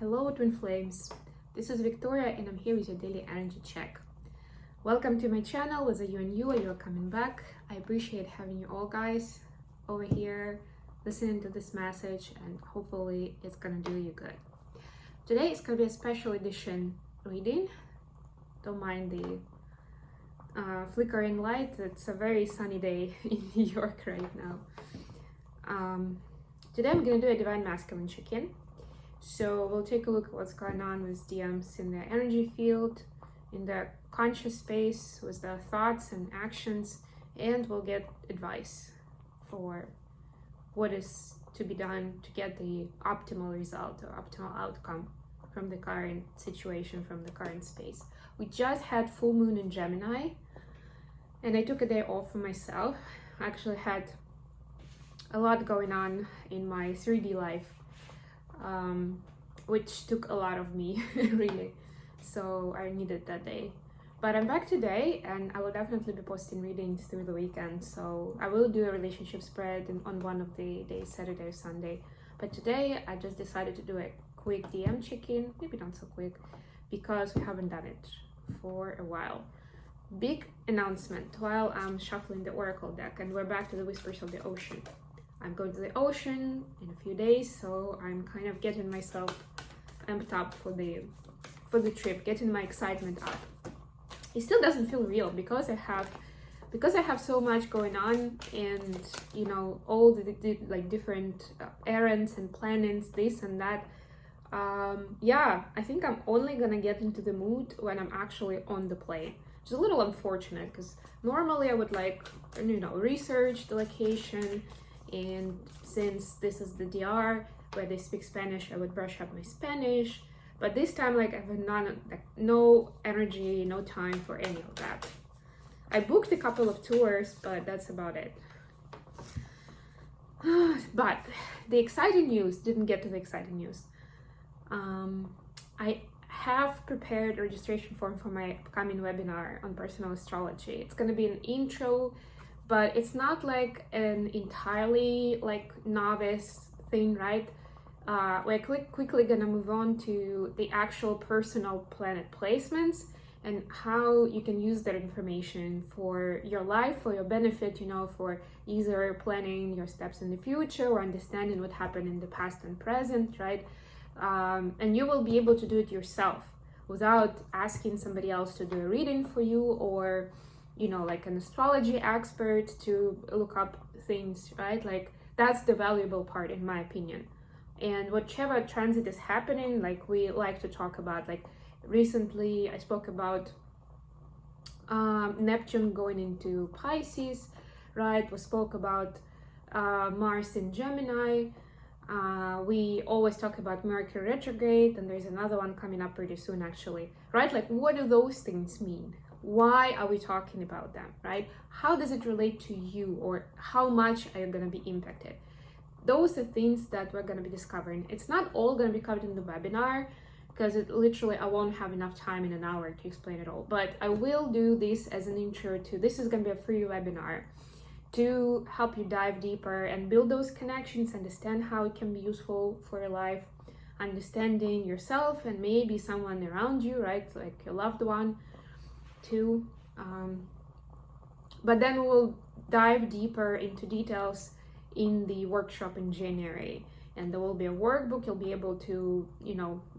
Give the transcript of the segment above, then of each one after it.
Hello twin flames, this is Victoria and I'm here with your daily energy check. Welcome to my channel, whether you're new or you're coming back. I appreciate having you all guys over here listening to this message, and hopefully it's gonna do you good. Today is gonna be a special edition reading. Don't mind the flickering light. It's a very sunny day in New York right now. Today I'm gonna do a divine masculine check-in. So we'll take a look at what's going on with DMs in the energy field, in the conscious space, with their thoughts and actions, and we'll get advice for what is to be done to get the optimal result or optimal outcome from the current situation, from the current space. We just had full moon in Gemini, and I took a day off for myself. I actually had a lot going on in my 3D life, which took a lot of me, really. So I needed that day. But I'm back today, and I will definitely be posting readings through the weekend. So I will do a relationship spread on one of the days, Saturday or Sunday. But today I just decided to do a quick DM check-in, maybe not so quick, because we haven't done it for a while. Big announcement while I'm shuffling the Oracle deck, and we're back to the Whispers of the Ocean. I'm going to the ocean in a few days, so I'm kind of getting myself amped up for the trip, getting my excitement up. It still doesn't feel real because I have so much going on, and you know, all the like different errands and plannings, this and that. Yeah, I think I'm only gonna get into the mood when I'm actually on the plane. It's a little unfortunate because normally I would research the location, and since this is the DR where they speak Spanish, I would brush up my Spanish. But this time, I have no energy, no time for any of that. I booked a couple of tours, but that's about it. But the exciting news didn't get to the exciting news. I have prepared a registration form for my upcoming webinar on personal astrology. It's going to be an intro, but it's not like an entirely novice thing, right? We're quickly gonna move on to the actual personal planet placements and how you can use that information for your life, for your benefit, for either planning your steps in the future or understanding what happened in the past and present, right? And you will be able to do it yourself without asking somebody else to do a reading for you, or like an astrology expert to look up things, right? That's the valuable part, in my opinion. And whichever transit is happening, we like to talk about, recently I spoke about Neptune going into Pisces, right? We spoke about Mars in Gemini. We always talk about Mercury retrograde, and there's another one coming up pretty soon, actually, right? What do those things mean? Why are we talking about them, right? How does it relate to you, or how much are you going to be impacted? Those are things that we're going to be discovering. It's not all going to be covered in the webinar because I won't have enough time in an hour to explain it all. But I will do this as an intro to, this is going to be a free webinar to help you dive deeper and build those connections, understand how it can be useful for your life, understanding yourself and maybe someone around you, right? Like your loved one too. But then we'll dive deeper into details in the workshop in January, and there will be a workbook. You'll be able to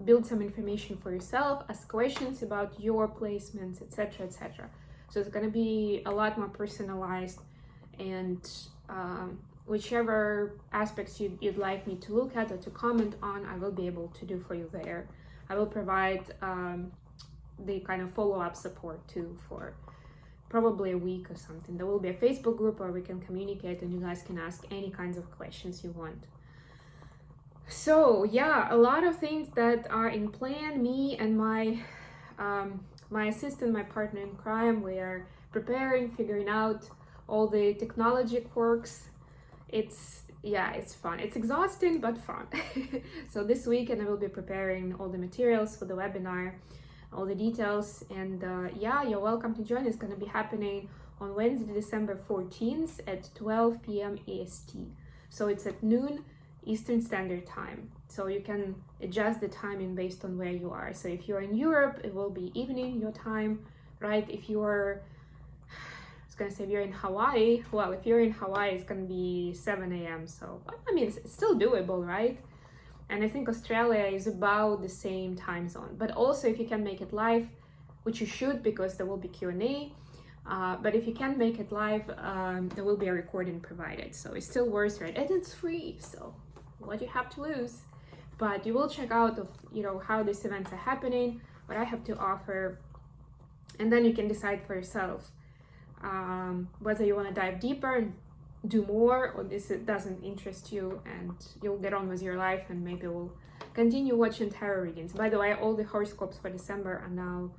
build some information for yourself, ask questions about your placements, etc., etc. So it's going to be a lot more personalized, and whichever aspects you'd like me to look at or to comment on, I will be able to do for you there. I will provide the kind of follow-up support too for probably a week or something. There will be a Facebook group where we can communicate and you guys can ask any kinds of questions you want. So yeah, a lot of things that are in plan. Me and my assistant, my partner in crime, we are preparing, figuring out all the technology quirks. It's fun. It's exhausting, but fun. So this weekend I will be preparing all the materials for the webinar, all the details, and yeah, you're welcome to join. It's going to be happening on Wednesday, December 14th at 12 p.m. EST. So it's at noon Eastern Standard Time. So you can adjust the timing based on where you are. So if you're in Europe, it will be evening your time, right? If you're, I was gonna say if you're in Hawaii, well, if you're in Hawaii, it's gonna be 7 a.m. So, I mean, it's still doable, right? And I think Australia is about the same time zone. But also if you can make it live, which you should because there will be Q&A, but if you can't make it live, there will be a recording provided. So it's still worth it, and it's free, so what you have to lose? But you will check out of, you know, how these events are happening, what I have to offer, and then you can decide for yourself whether you want to dive deeper and do more, or this doesn't interest you and you'll get on with your life and maybe we'll continue watching tarot readings. By the way, all the horoscopes for December are now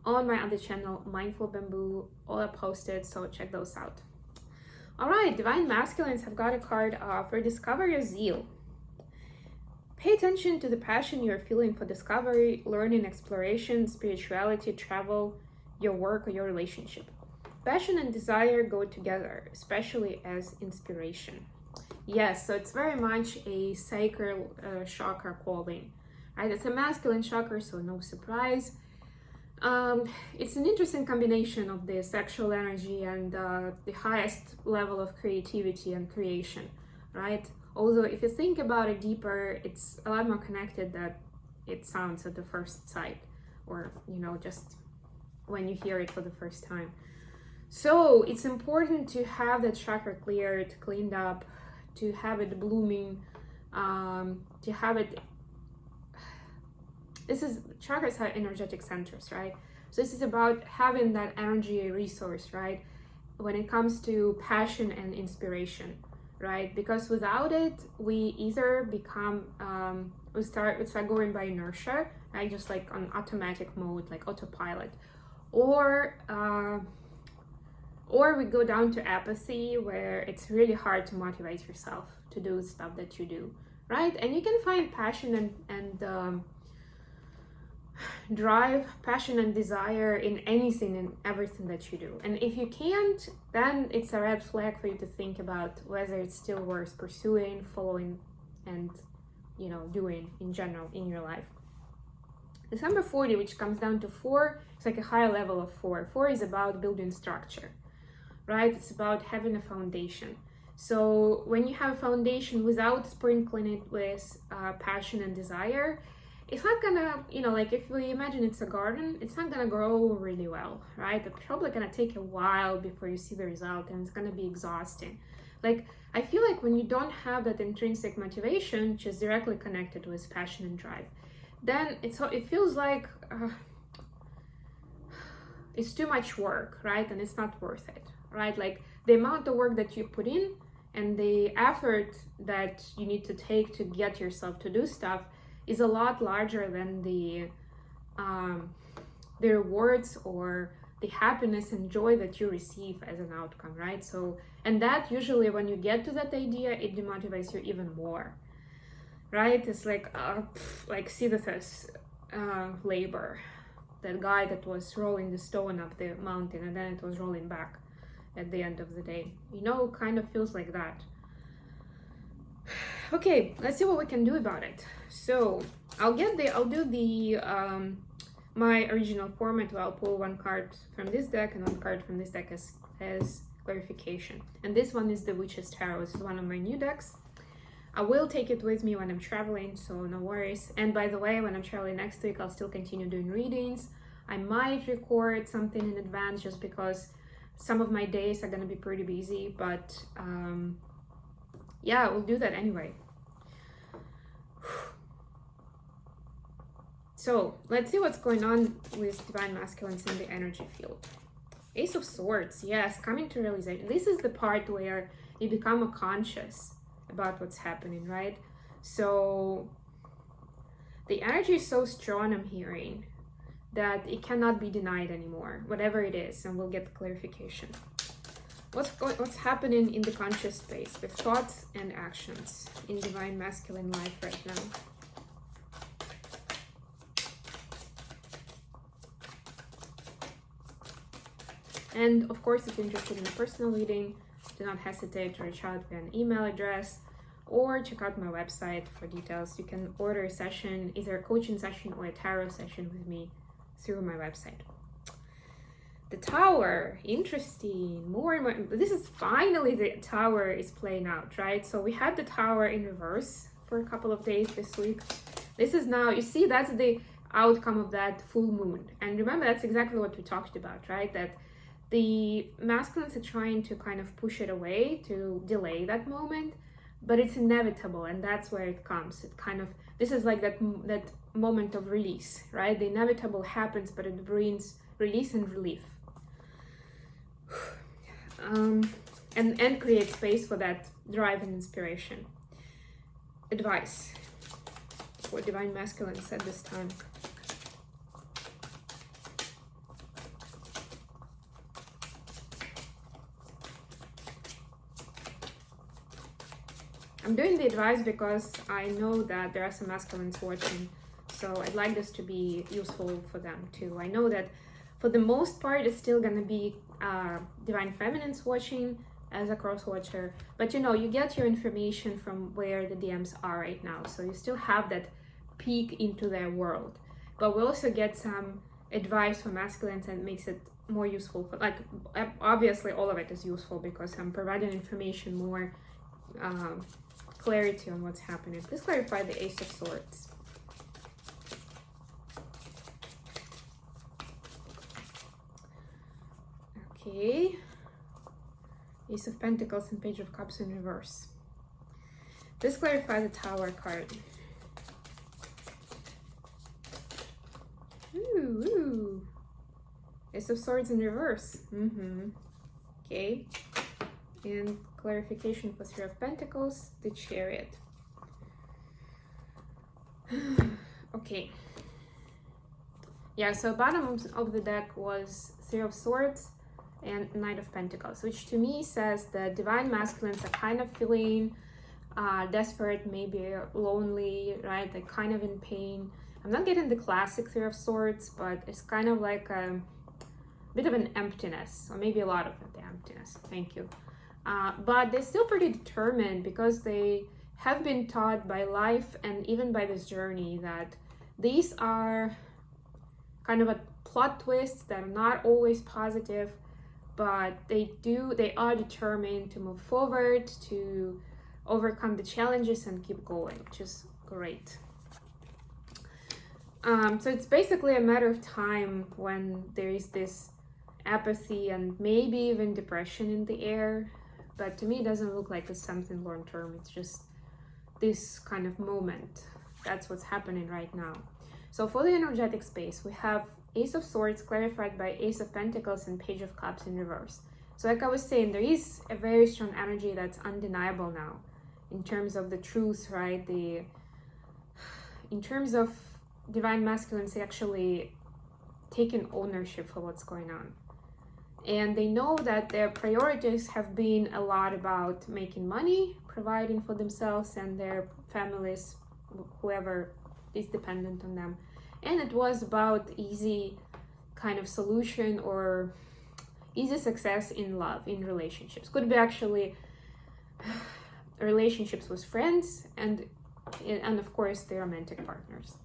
on my other channel, Mindful Bamboo, all are posted, so check those out. All right, Divine Masculines have got a card for Discover Your Zeal. Pay attention to the passion you're feeling for discovery, learning, exploration, spirituality, travel, your work, or your relationship. Passion and desire go together, especially as inspiration. Yes, so it's very much a sacral chakra calling, right? It's a masculine chakra, so no surprise. It's an interesting combination of the sexual energy and the highest level of creativity and creation, right? Although if you think about it deeper, it's a lot more connected than it sounds at the first sight, or, you know, just when you hear it for the first time. So it's important to have that chakra cleared, cleaned up, to have it blooming, to have it. This is, chakras are energetic centers, right? So this is about having that energy resource, right? When it comes to passion and inspiration, right? Because without it, we either become, we start going by inertia, right? Just like on automatic mode, like autopilot, or we go down to apathy, where it's really hard to motivate yourself to do stuff that you do, right? And you can find passion and drive, passion and desire in anything and everything that you do. And if you can't, then it's a red flag for you to think about whether it's still worth pursuing, following, and, you know, doing in general in your life. This number 40, which comes down to 4, it's like a higher level of 4. 4 is about building structure, right? It's about having a foundation. So when you have a foundation without sprinkling it with passion and desire, it's not gonna, you know, like if we imagine it's a garden, it's not gonna grow really well, right? It's probably gonna take a while before you see the result, and it's gonna be exhausting. Like, I feel like when you don't have that intrinsic motivation, which is directly connected with passion and drive, then it feels like it's too much work, right? And it's not worth it, right? Like the amount of work that you put in and the effort that you need to take to get yourself to do stuff is a lot larger than the rewards or the happiness and joy that you receive as an outcome, right? So, and that usually when you get to that idea, it demotivates you even more, right? It's like Sisyphus labor, that guy that was rolling the stone up the mountain and then it was rolling back at the end of the day, you know, kind of feels like that. Okay, let's see what we can do about it. So I'll do the my original format where I'll pull one card from this deck and one card from this deck as clarification. And this one is the Witch's Tarot. This is one of my new decks. I will take it with me when I'm traveling, so no worries. And by the way, when I'm traveling next week, I'll still continue doing readings. I might record something in advance just because some of my days are gonna be pretty busy, but yeah, we'll do that anyway. So let's see what's going on with Divine Masculines in the energy field. Ace of Swords, yes, coming to realization. This is the part where you become conscious about what's happening, right? So the energy is so strong, I'm hearing, that it cannot be denied anymore, whatever it is, and we'll get clarification. What's happening in the conscious space with thoughts and actions in Divine Masculine life right now? And of course, if you're interested in a personal reading, do not hesitate to reach out via an email address or check out my website for details. You can order a session, either a coaching session or a tarot session with me through my website. The Tower, interesting, more and more. This is finally the Tower is playing out, right? So we had the Tower in reverse for a couple of days this week. This is now, you see, that's the outcome of that full moon. And remember, that's exactly what we talked about, right? That the masculines are trying to kind of push it away, to delay that moment, but it's inevitable, and that's where it comes. It kind of, this is like that moment of release, right? The inevitable happens, but it brings release and relief. And create space for that drive and inspiration. Advice for divine masculines at this time. I'm doing the advice because I know that there are some masculines watching, so I'd like this to be useful for them too. I know that for the most part, it's still gonna be divine feminines watching as a cross watcher, but you know, you get your information from where the DMs are right now, so you still have that peek into their world. But we also get some advice for masculines and makes it more useful for, like, obviously all of it is useful because I'm providing information, more clarity on what's happening. Please clarify the Ace of Swords. Okay, Ace of Pentacles and Page of Cups in reverse. Please clarify the Tower card. Ooh. Ace of Swords in reverse. Okay, and clarification for Three of Pentacles, the Chariot. Okay. Yeah, so bottom of the deck was Three of Swords and Knight of Pentacles, which to me says that divine masculines are kind of feeling desperate, maybe lonely, right? They're kind of in pain. I'm not getting the classic Three of Swords, but it's kind of like a bit of an emptiness, or maybe a lot of the emptiness. Thank you. But they're still pretty determined because they have been taught by life and even by this journey that these are kind of a plot twists that are not always positive, but they are determined to move forward, to overcome the challenges and keep going, which is great. So it's basically a matter of time when there is this apathy and maybe even depression in the air, but to me it doesn't look like it's something long-term. It's just this kind of moment. That's what's happening right now. So for the energetic space, we have Ace of Swords clarified by Ace of Pentacles and Page of Cups in reverse. So like I was saying, there is a very strong energy that's undeniable now in terms of the truth, right? In terms of divine masculines actually taking ownership for what's going on. And they know that their priorities have been a lot about making money, providing for themselves and their families, whoever is dependent on them. And it was about easy kind of solution or easy success in love, in relationships. Could be actually relationships with friends and of course their romantic partners,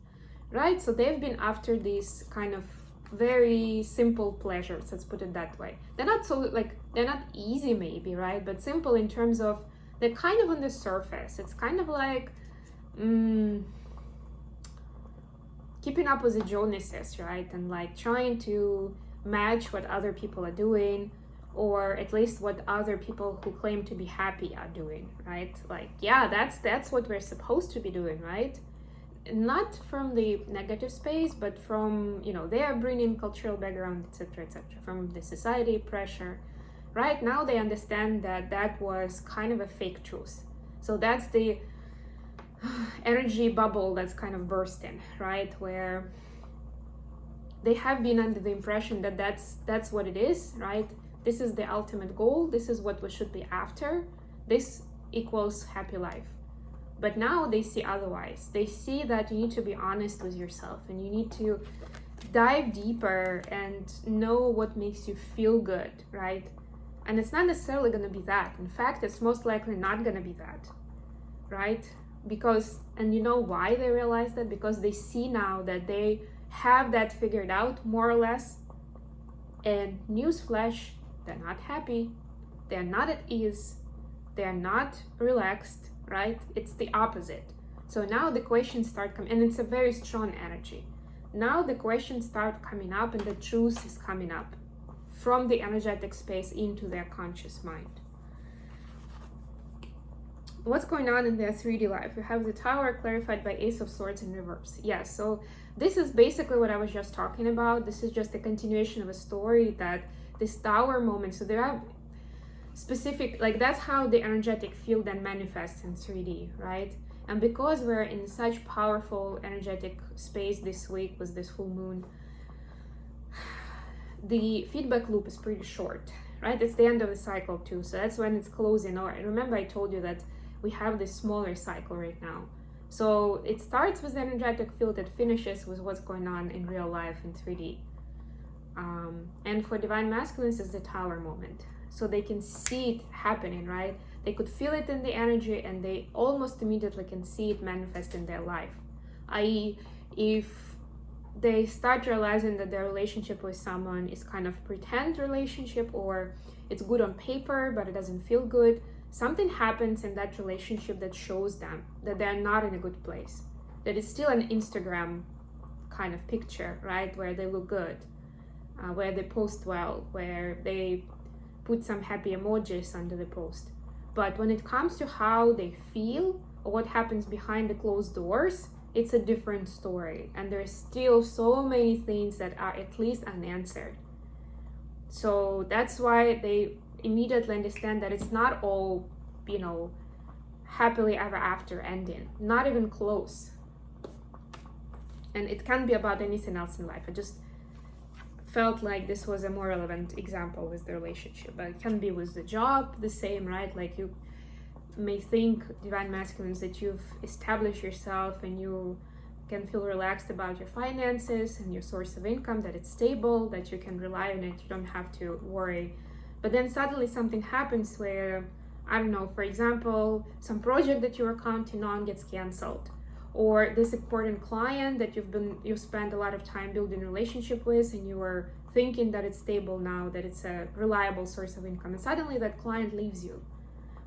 right? So they've been after these kind of very simple pleasures, let's put it that way. They're not so, like, they're not easy maybe, right? But simple in terms of they're kind of on the surface. It's kind of like keeping up with the Joneses, right? And like trying to match what other people are doing, or at least what other people who claim to be happy are doing, right? Like, yeah, that's what we're supposed to be doing, right? Not from the negative space, but from, you know, they are bringing cultural background, etc., from the society pressure. Right now they understand that that was kind of a fake truth. So that's the energy bubble that's kind of bursting, right? Where they have been under the impression that that's what it is, right? This is the ultimate goal. This is what we should be after. This equals happy life. But now they see otherwise. They see that you need to be honest with yourself and you need to dive deeper and know what makes you feel good, right? And it's not necessarily going to be that. In fact, it's most likely not going to be that. right? Because, and you know why they realize that? Because they see now that they have that figured out more or less. And newsflash, they're not happy, they're not at ease, they're not relaxed, right? It's the opposite. So now the questions start coming, and it's a very strong energy. Now the questions start coming up, and the truth is coming up from the energetic space into their conscious mind. What's going on in their 3D life? We have the Tower clarified by Ace of Swords in reverse. Yes, so this is basically what I was just talking about. This is just a continuation of a story, that this Tower moment. So there are specific, like that's how the energetic field then manifests in 3D, right? And because we're in such powerful energetic space this week with this full moon, the feedback loop is pretty short, right? It's the end of the cycle too. So that's when it's closing. Or remember I told you that we have this smaller cycle right now. So it starts with the energetic field, it finishes with what's going on in real life in 3D. And for divine masculines, it's the Tower moment. So they can see it happening, right? They could feel it in the energy, and they almost immediately can see it manifest in their life. I.e., if they start realizing that their relationship with someone is kind of pretend relationship, or it's good on paper but it doesn't feel good, something happens in that relationship that shows them that they're not in a good place, that it's still an Instagram kind of picture, right, where they look good, where they post well, where they put some happy emojis under the post. But when it comes to how they feel or what happens behind the closed doors, it's a different story, and there's still so many things that are at least unanswered. So that's why they immediately understand that it's not all, you know, happily ever after ending, not even close. And it can't be about anything else in life. I just felt like this was a more relevant example with the relationship, but it can be with the job the same, right? Like you may think, divine masculines, that you've established yourself and you can feel relaxed about your finances and your source of income, that it's stable, that you can rely on it, you don't have to worry. But then suddenly something happens where, I don't know, for example, some project that you were counting on gets canceled, or this important client that you spent a lot of time building a relationship with, and you were thinking that it's stable now, that it's a reliable source of income, and suddenly that client leaves you,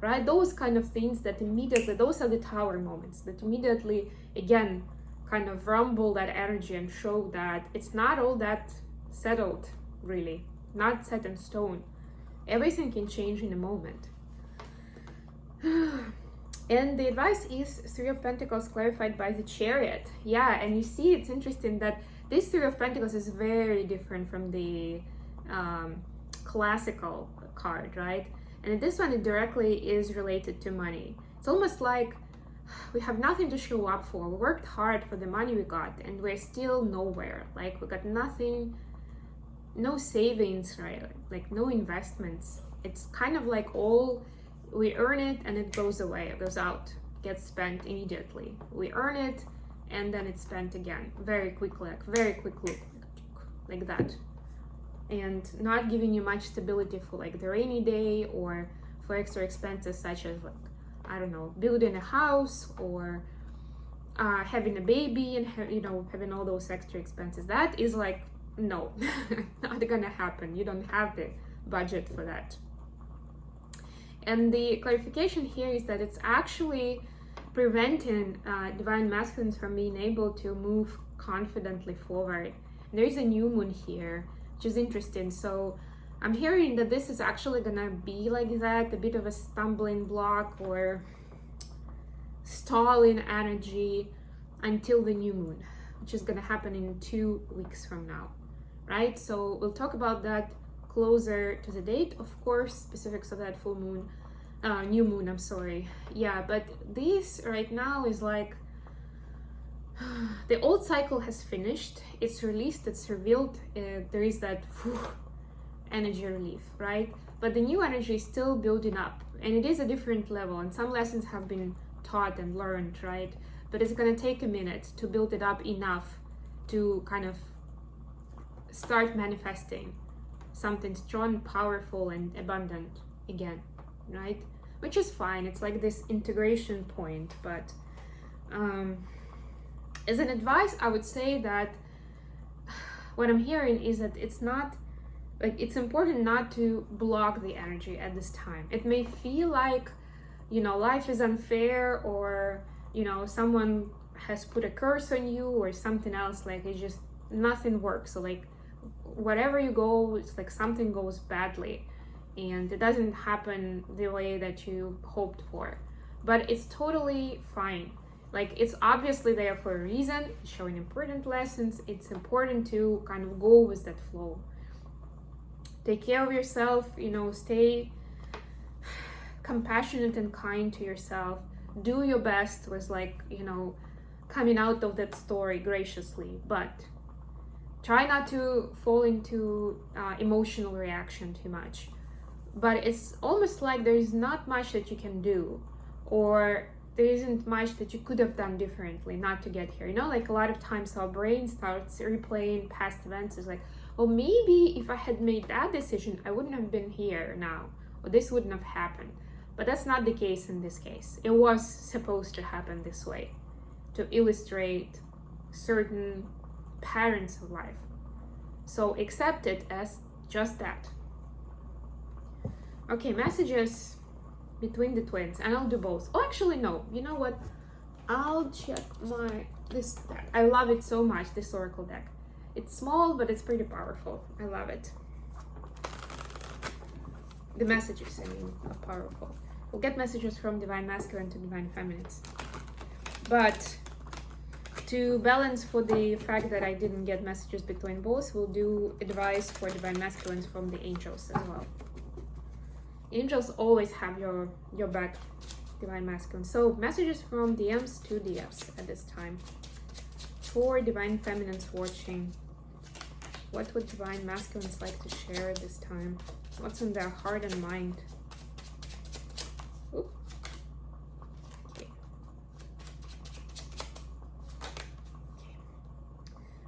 right? Those kind of things that immediately, those are the Tower moments that immediately, again, kind of rumble that energy and show that it's not all that settled, really, not set in stone. Everything can change in a moment. And the advice is Three of Pentacles clarified by the Chariot. Yeah, and you see, it's interesting that this Three of Pentacles is very different from the classical card, right? And this one, it directly is related to money. It's almost like we have nothing to show up for. We worked hard for the money we got, and we're still nowhere. Like, we got nothing, no savings, right? Like, no investments. It's kind of like all we earn it and it goes away, it goes out, gets spent immediately. We earn it and then it's spent again, very quickly, like that. And not giving you much stability for like the rainy day, or for extra expenses such as, like, I don't know, building a house, or having a baby, and having all those extra expenses. That is like, no, not gonna happen. You don't have the budget for that. And the clarification here is that it's actually preventing divine masculines from being able to move confidently forward. There is a new moon here, which is interesting. So I'm hearing that this is actually gonna be like that, a bit of a stumbling block or stalling energy until the new moon, which is gonna happen in 2 weeks from now, right? So we'll talk about that closer to the date, of course, specifics of that full moon, new moon, I'm sorry. Yeah, but this right now is like, the old cycle has finished, it's released, it's revealed, there is that energy relief, right? But the new energy is still building up, and it is a different level, and some lessons have been taught and learned, right? But it's gonna take a minute to build it up enough to kind of start manifesting something strong, powerful, and abundant again, right? which is fine. It's like this integration point. But as an advice, I would say that what I'm hearing is that it's not like, it's important not to block the energy at this time. It may feel like, you know, life is unfair, or, you know, someone has put a curse on you or something else. Like, it's just nothing works. So like, wherever you go, it's like something goes badly and it doesn't happen the way that you hoped for. But it's totally fine. Like, it's obviously there for a reason, showing important lessons. It's important to kind of go with that flow. Take care of yourself, you know, stay compassionate and kind to yourself. Do your best with, like, you know, coming out of that story graciously, but try not to fall into emotional reaction too much. But it's almost like there's not much that you can do, or there isn't much that you could have done differently not to get here. You know, like a lot of times our brain starts replaying past events. It's like, well, maybe if I had made that decision, I wouldn't have been here now, or this wouldn't have happened. But that's not the case in this case. It was supposed to happen this way, to illustrate certain patterns of life. So accept it as just that. Okay, messages between the twins, and I'll do both. Oh, actually, no. You know what? I'll check this deck. I love it so much, this oracle deck. It's small, but it's pretty powerful. I love it. The messages, I mean, are powerful. We'll get messages from Divine Masculine to Divine Feminines. But to balance for the fact that I didn't get messages between both, we'll do advice for Divine Masculines from the angels as well. Angels always have your back, Divine Masculine. So messages from DMs to DFs at this time. For Divine Feminines watching, what would Divine Masculines like to share at this time? What's in their heart and mind? Ooh. Okay.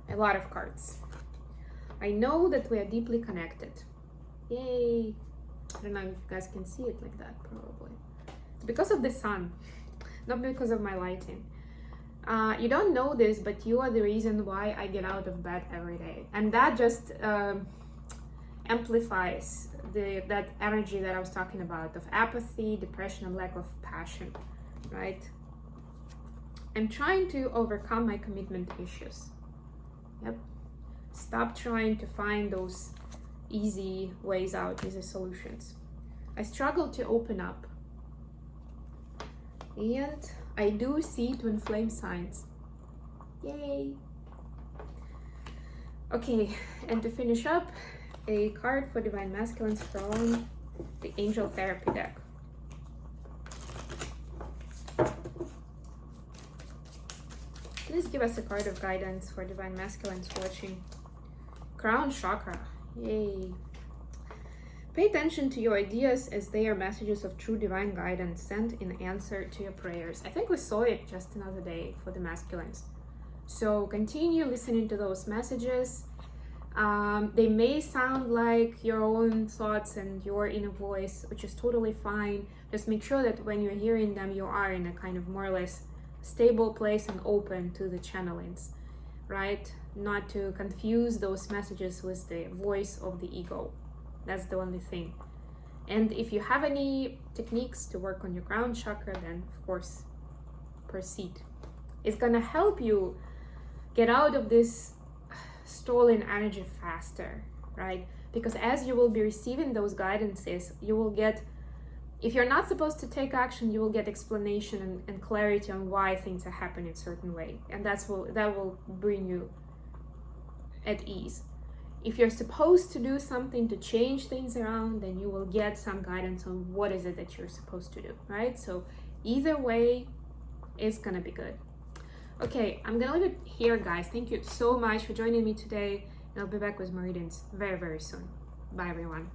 A lot of cards. I know that we are deeply connected. Yay! I don't know if you guys can see it like that, probably. It's because of the sun, not because of my lighting. You don't know this, but you are the reason why I get out of bed every day. And that just amplifies that energy that I was talking about of apathy, depression, and lack of passion, right? I'm trying to overcome my commitment issues. Yep. Stop trying to find those easy ways out, easy solutions. I struggle to open up. And I do see twin flame signs. Yay! Okay, and to finish up, a card for Divine Masculines from the Angel Therapy deck. Please give us a card of guidance for Divine Masculines watching. Crown Chakra. Yay. Pay attention to your ideas as they are messages of true divine guidance sent in answer to your prayers. I think we saw it just another day for the masculines. So continue listening to those messages. They may sound like your own thoughts and your inner voice, which is totally fine. Just make sure that when you're hearing them, you are in a kind of more or less stable place and open to the channelings, right? Not to confuse those messages with the voice of the ego. That's the only thing. And if you have any techniques to work on your crown chakra, then of course proceed. It's gonna help you get out of this stolen energy faster, right? Because as you will be receiving those guidances, you will get, if you're not supposed to take action, you will get explanation and clarity on why things are happening a certain way, and that will bring you at ease. If you're supposed to do something to change things around, then you will get some guidance on what is it that you're supposed to do, right? So either way, it's gonna be good. Okay, I'm gonna leave it here, guys. Thank you so much for joining me today, and I'll be back with more readings very, very soon. Bye, everyone.